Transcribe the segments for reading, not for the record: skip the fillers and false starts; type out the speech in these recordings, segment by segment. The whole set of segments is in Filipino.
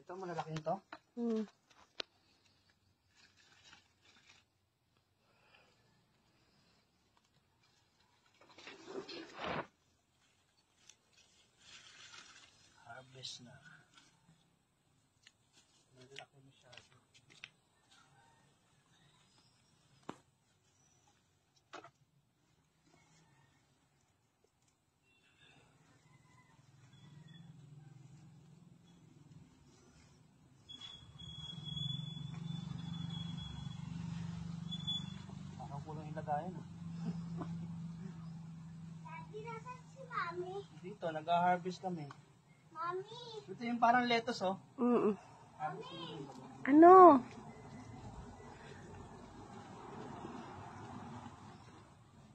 Ito, malalaking to. Harvest na. Malaki masyado. Kulang yung lagayan. Daddy, nasan si Mami? Dito, nag-harvest kami. Mami! Ito yung parang lettuce, oh. Ano?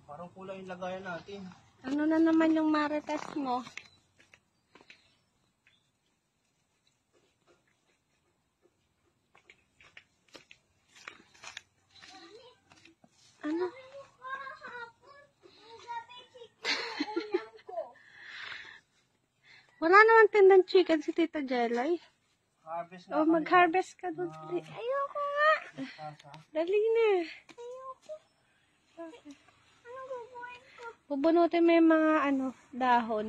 Parang kulang yung lagayan natin. Ano na naman yung maritas mo? Ano? Wala naman tindang chicken si Tita Jelay. Harvest na O, kami. mag-harvest ka doon. Ayoko nga. Dali na. Ayoko. Ano gagawin ko? Bubunutin mo yung mga dahon.